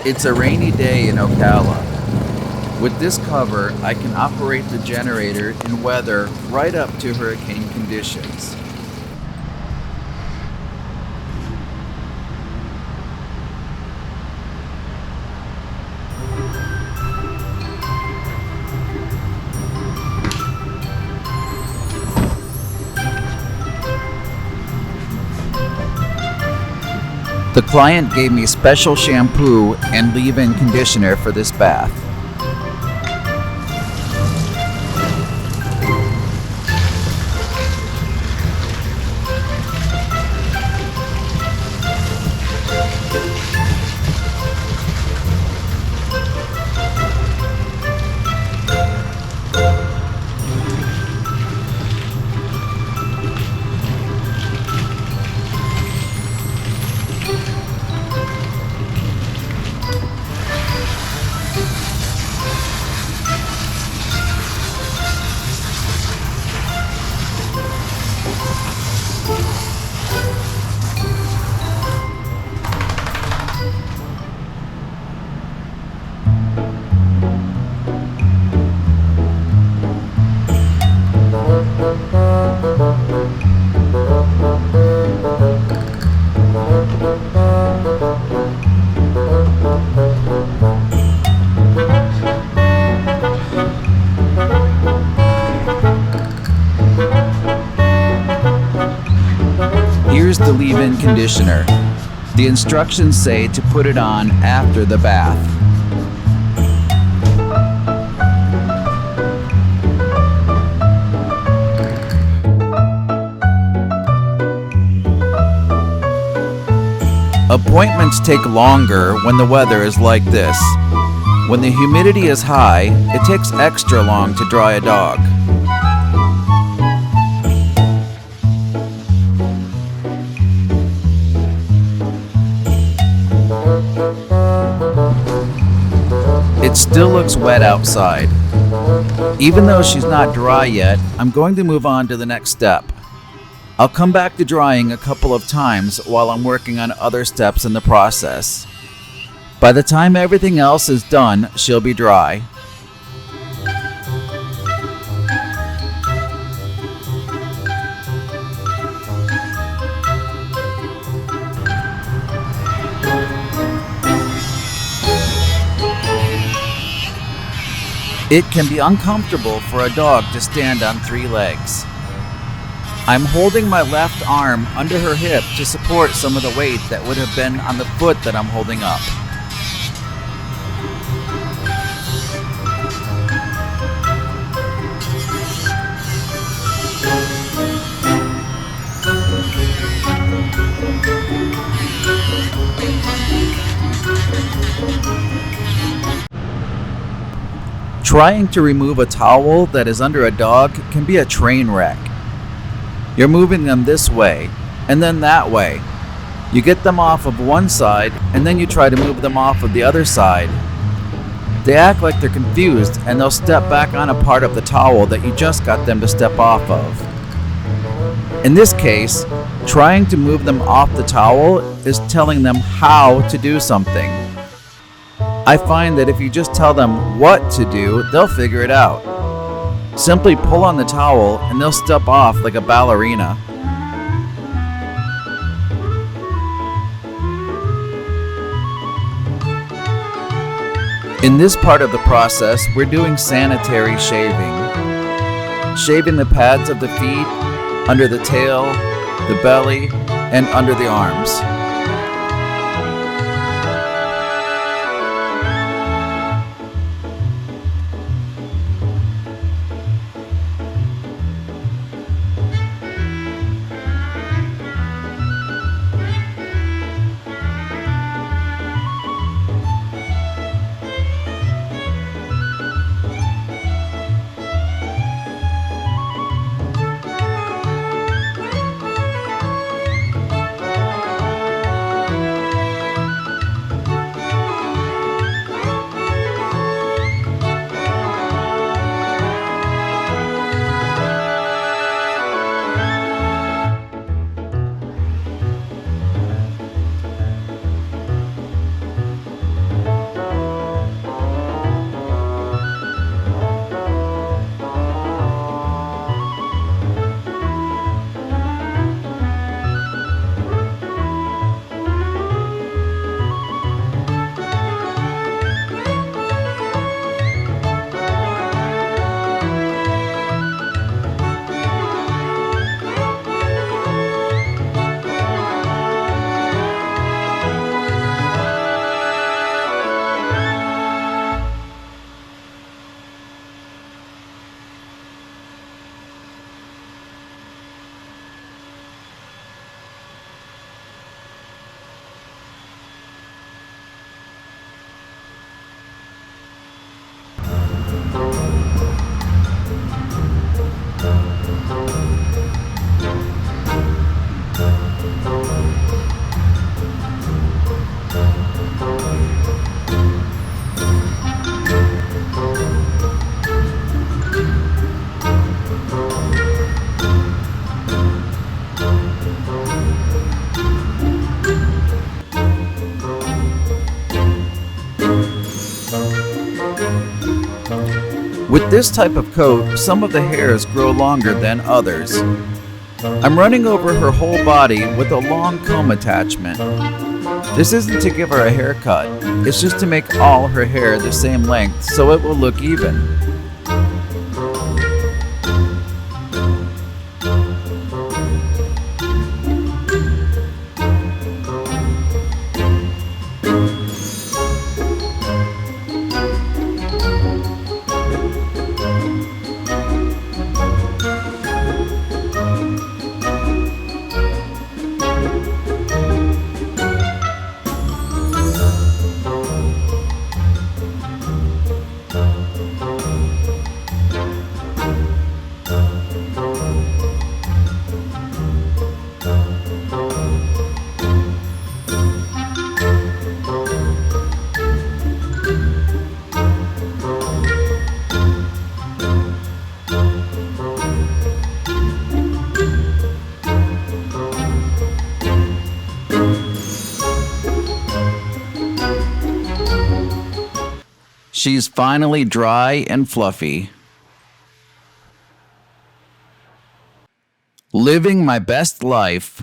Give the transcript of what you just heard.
It's a rainy day in Ocala. With this cover, I can operate the generator in weather right up to hurricane conditions. The client gave me special shampoo and leave-in conditioner for this bath. Here's the leave-in conditioner. The instructions say to put it on after the bath. Appointments take longer when the weather is like this. When the humidity is high, it takes extra long to dry a dog. It still looks wet outside. Even though she's not dry yet, I'm going to move on to the next step. I'll come back to drying a couple of times while I'm working on other steps in the process. By the time everything else is done, she'll be dry. It can be uncomfortable for a dog to stand on 3 legs. I'm holding my left arm under her hip to support some of the weight that would have been on the foot that I'm holding up. Trying to remove a towel that is under a dog can be a train wreck. You're moving them this way, and then that way. You get them off of one side, and then you try to move them off of the other side. They act like they're confused, and they'll step back on a part of the towel that you just got them to step off of. In this case, trying to move them off the towel is telling them how to do something. I find that if you just tell them what to do, they'll figure it out. Simply pull on the towel and they'll step off like a ballerina. In this part of the process, we're doing sanitary shaving. Shaving the pads of the feet, under the tail, the belly, and under the arms. With this type of coat, some of the hairs grow longer than others. I'm running over her whole body with a long comb attachment. This isn't to give her a haircut, it's just to make all her hair the same length so it will look even. She's finally dry and fluffy. Living my best life.